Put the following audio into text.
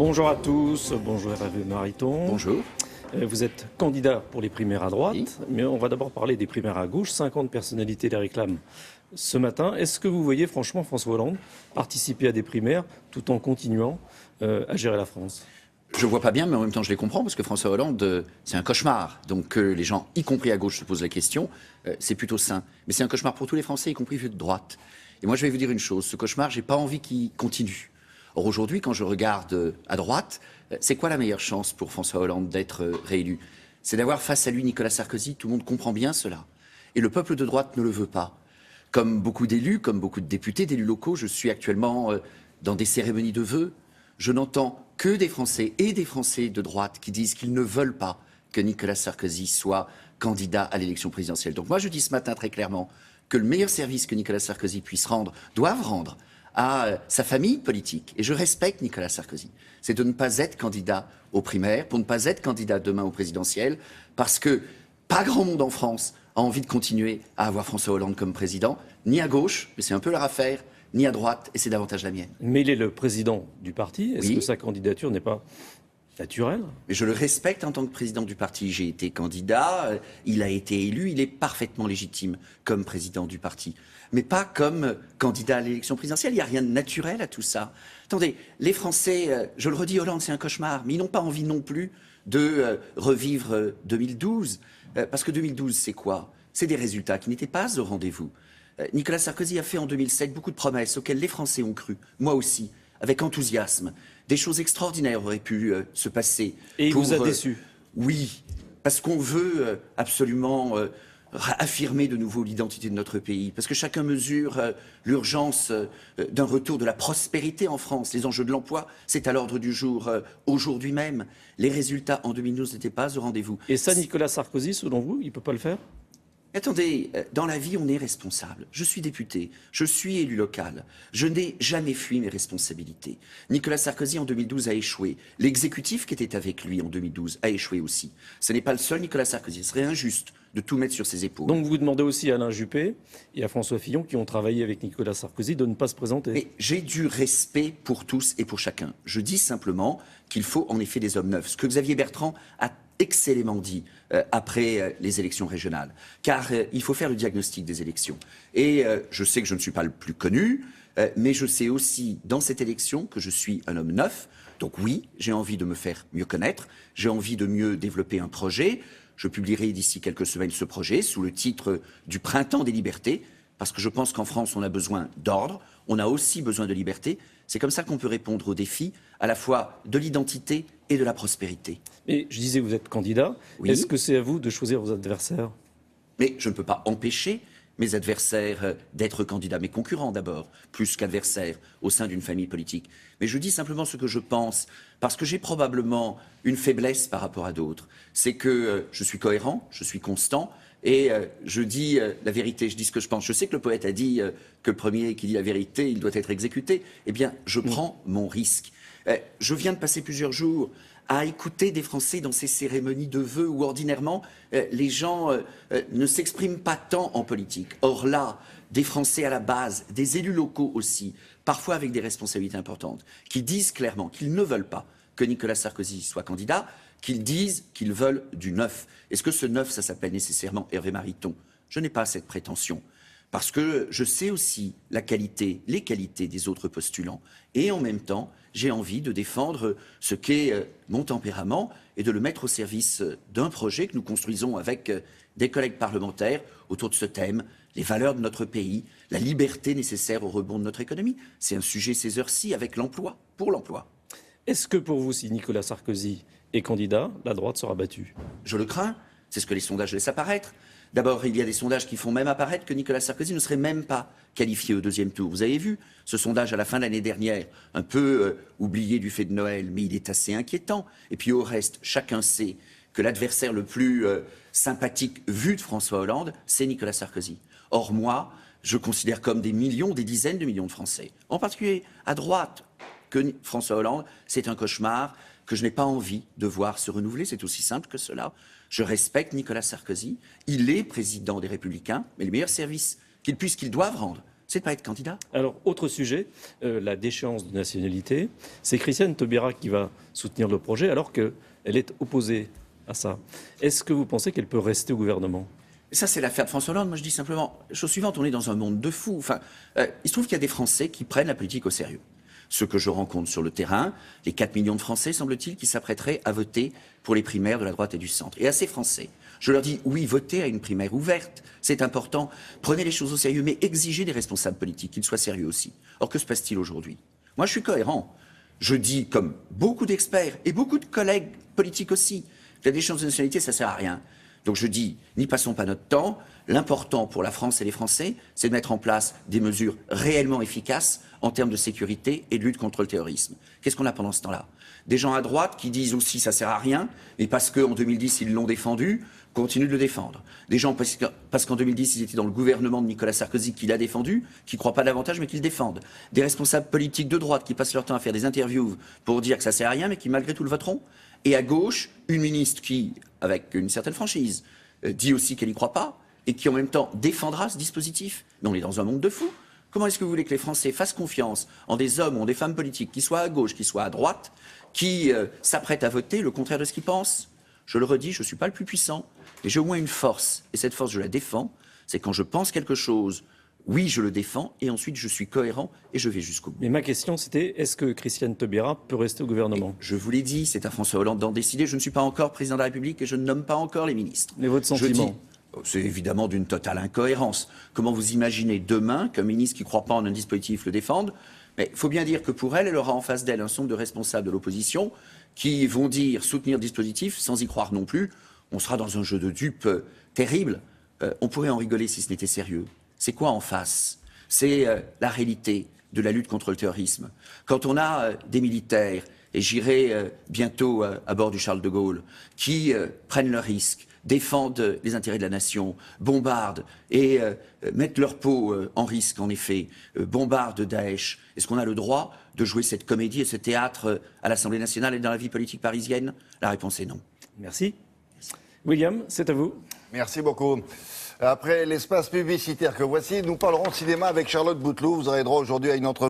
Bonjour à tous, bonjour Hervé Mariton. Bonjour. Vous êtes candidat pour les primaires à droite, Oui. mais on va d'abord parler des primaires à gauche. 50 personnalités les réclament ce matin. Est-ce que vous voyez franchement François Hollande participer à des primaires tout en continuant à gérer la France ? Je vois pas bien, mais en même temps je les comprends, parce que François Hollande, c'est un cauchemar. Donc les gens, y compris à gauche, se posent la question, c'est plutôt sain. Mais c'est un cauchemar pour tous les Français, y compris ceux de droite. Et moi je vais vous dire une chose, ce cauchemar, j'ai pas envie qu'il continue. Or aujourd'hui, quand je regarde à droite, c'est quoi la meilleure chance pour François Hollande d'être réélu? C'est d'avoir face à lui Nicolas Sarkozy, tout le monde comprend bien cela. Et le peuple de droite ne le veut pas. Comme beaucoup d'élus, comme beaucoup de députés, d'élus locaux, je suis actuellement dans des cérémonies de vœux. Je n'entends que des Français et des Français de droite qui disent qu'ils ne veulent pas que Nicolas Sarkozy soit candidat à l'élection présidentielle. Donc moi je dis ce matin très clairement que le meilleur service que Nicolas Sarkozy puisse rendre, doive rendre à sa famille politique, et je respecte Nicolas Sarkozy, c'est de ne pas être candidat aux primaires, pour ne pas être candidat demain au présidentiel, parce que pas grand monde en France a envie de continuer à avoir François Hollande comme président, ni à gauche, mais c'est un peu leur affaire, ni à droite, et c'est davantage la mienne. Mais il est le président du parti. Est-ce Oui. que sa candidature n'est pas naturelle ? Mais je le respecte en tant que président du parti. J'ai été candidat, il a été élu, il est parfaitement légitime comme président du parti. Mais pas comme candidat à l'élection présidentielle. Il n'y a rien de naturel à tout ça. Attendez, les Français, je le redis, Hollande, c'est un cauchemar. Mais ils n'ont pas envie non plus de revivre 2012. Parce que 2012, c'est quoi? C'est des résultats qui n'étaient pas au rendez-vous. Nicolas Sarkozy a fait en 2007 beaucoup de promesses auxquelles les Français ont cru. Moi aussi, avec enthousiasme. Des choses extraordinaires auraient pu se passer. Et il vous a déçu? Oui, parce qu'on veut absolument affirmer de nouveau l'identité de notre pays, parce que chacun mesure l'urgence d'un retour de la prospérité en France. Les enjeux de l'emploi, c'est à l'ordre du jour aujourd'hui même. Les résultats en 2012 n'étaient pas au rendez-vous. Et ça, Nicolas Sarkozy, selon vous, il ne peut pas le faire ? Attendez, dans la vie, on est responsable. Je suis député, je suis élu local. Je n'ai jamais fui mes responsabilités. Nicolas Sarkozy, en 2012, a échoué. L'exécutif qui était avec lui en 2012 a échoué aussi. Ce n'est pas le seul Nicolas Sarkozy. Ce serait injuste de tout mettre sur ses épaules. Donc vous demandez aussi à Alain Juppé et à François Fillon, qui ont travaillé avec Nicolas Sarkozy, de ne pas se présenter. Mais j'ai du respect pour tous et pour chacun. Je dis simplement qu'il faut en effet des hommes neufs. Ce que Xavier Bertrand a excellemment dit après les élections régionales. Car il faut faire le diagnostic des élections. Et je sais que je ne suis pas le plus connu, mais je sais aussi dans cette élection que je suis un homme neuf. Donc oui, j'ai envie de me faire mieux connaître, j'ai envie de mieux développer un projet. Je publierai d'ici quelques semaines ce projet sous le titre du Printemps des libertés, parce que je pense qu'en France, on a besoin d'ordre, on a aussi besoin de liberté. C'est comme ça qu'on peut répondre aux défis, à la fois de l'identité et de la prospérité. Et je disais, vous êtes candidat. Oui. Est-ce que c'est à vous de choisir vos adversaires ? Mais je ne peux pas empêcher mes adversaires d'être candidats, mes concurrents d'abord, plus qu'adversaires au sein d'une famille politique. Mais je dis simplement ce que je pense, parce que j'ai probablement une faiblesse par rapport à d'autres. C'est que je suis cohérent, je suis constant, et je dis la vérité, je dis ce que je pense. Je sais que le poète a dit que le premier qui dit la vérité, il doit être exécuté. Eh bien, je prends mon risque. Je viens de passer plusieurs jours à écouter des Français dans ces cérémonies de vœux où ordinairement les gens ne s'expriment pas tant en politique. Or là, des Français à la base, des élus locaux aussi, parfois avec des responsabilités importantes, qui disent clairement qu'ils ne veulent pas que Nicolas Sarkozy soit candidat, qu'ils disent qu'ils veulent du neuf. Est-ce que ce neuf, ça s'appelle nécessairement Hervé Mariton? Je n'ai pas cette prétention. Parce que je sais aussi la qualité, les qualités des autres postulants. Et en même temps, j'ai envie de défendre ce qu'est mon tempérament et de le mettre au service d'un projet que nous construisons avec des collègues parlementaires autour de ce thème, les valeurs de notre pays, la liberté nécessaire au rebond de notre économie. C'est un sujet ces heures-ci avec l'emploi, pour l'emploi. Est-ce que pour vous, si Nicolas Sarkozy est candidat, la droite sera battue ? Je le crains, c'est ce que les sondages laissent apparaître. D'abord, il y a des sondages qui font même apparaître que Nicolas Sarkozy ne serait même pas qualifié au deuxième tour. Vous avez vu ce sondage à la fin de l'année dernière, un peu oublié du fait de Noël, mais il est assez inquiétant. Et puis au reste, chacun sait que l'adversaire le plus sympathique vu de François Hollande, c'est Nicolas Sarkozy. Or moi, je considère comme des millions, des dizaines de millions de Français, en particulier à droite, que François Hollande, c'est un cauchemar que je n'ai pas envie de voir se renouveler. C'est aussi simple que cela. Je respecte Nicolas Sarkozy. Il est président des Républicains, mais le meilleur service qu'ils doivent rendre, c'est de ne pas être candidat. Alors, autre sujet, la déchéance de nationalité. C'est Christiane Taubira qui va soutenir le projet alors qu'elle est opposée à ça. Est-ce que vous pensez qu'elle peut rester au gouvernement ? Et ça, c'est l'affaire de François Hollande. Moi, je dis simplement, chose suivante, on est dans un monde de fous. Enfin, il se trouve qu'il y a des Français qui prennent la politique au sérieux. Ceux que je rencontre sur le terrain, les 4 millions de Français, semble-t-il, qui s'apprêteraient à voter pour les primaires de la droite et du centre. Et à ces Français, je leur dis, oui, votez à une primaire ouverte, c'est important. Prenez les choses au sérieux, mais exigez des responsables politiques qu'ils soient sérieux aussi. Or, que se passe-t-il aujourd'hui ? Moi, je suis cohérent. Je dis, comme beaucoup d'experts et beaucoup de collègues politiques aussi, que la déchéance de nationalité, ça ne sert à rien. Donc je dis, n'y passons pas notre temps. L'important pour la France et les Français, c'est de mettre en place des mesures réellement efficaces en termes de sécurité et de lutte contre le terrorisme. Qu'est-ce qu'on a pendant ce temps-là ? Des gens à droite qui disent aussi ça sert à rien, mais parce qu'en 2010 ils l'ont défendu, continuent de le défendre. Des gens parce qu'en 2010 ils étaient dans le gouvernement de Nicolas Sarkozy qui l'a défendu, qui ne croient pas davantage mais qui le défendent. Des responsables politiques de droite qui passent leur temps à faire des interviews pour dire que ça sert à rien mais qui malgré tout le voteront. Et à gauche, une ministre qui, avec une certaine franchise, dit aussi qu'elle n'y croit pas et qui en même temps défendra ce dispositif. Mais on est dans un monde de fous. Comment est-ce que vous voulez que les Français fassent confiance en des hommes ou en des femmes politiques, qui soient à gauche, qui soient à droite, qui s'apprêtent à voter le contraire de ce qu'ils pensent ? Je le redis, je ne suis pas le plus puissant, mais j'ai au moins une force. Et cette force, je la défends. C'est quand je pense quelque chose, oui, je le défends, et ensuite je suis cohérent et je vais jusqu'au bout. Mais ma question, c'était, est-ce que Christiane Taubira peut rester au gouvernement ? Et je vous l'ai dit, c'est à François Hollande d'en décider. Je ne suis pas encore président de la République et je ne nomme pas encore les ministres. Mais votre sentiment ? C'est évidemment d'une totale incohérence. Comment vous imaginez demain qu'un ministre qui ne croit pas en un dispositif le défende ? Mais il faut bien dire que pour elle, elle aura en face d'elle un certain nombre de responsables de l'opposition qui vont dire soutenir le dispositif sans y croire non plus. On sera dans un jeu de dupes terrible. On pourrait en rigoler si ce n'était sérieux. C'est quoi en face ? C'est la réalité de la lutte contre le terrorisme. Quand on a des militaires, et j'irai bientôt à bord du Charles de Gaulle, qui prennent le risque, défendent les intérêts de la nation, bombardent et mettent leur peau en risque, en effet, bombardent Daesh. Est-ce qu'on a le droit de jouer cette comédie et ce théâtre à l'Assemblée nationale et dans la vie politique parisienne ? La réponse est non. Merci. William, c'est à vous. Merci beaucoup. Après l'espace publicitaire que voici, nous parlerons cinéma avec Charlotte Bouteloup. Vous aurez droit aujourd'hui à une entrevue.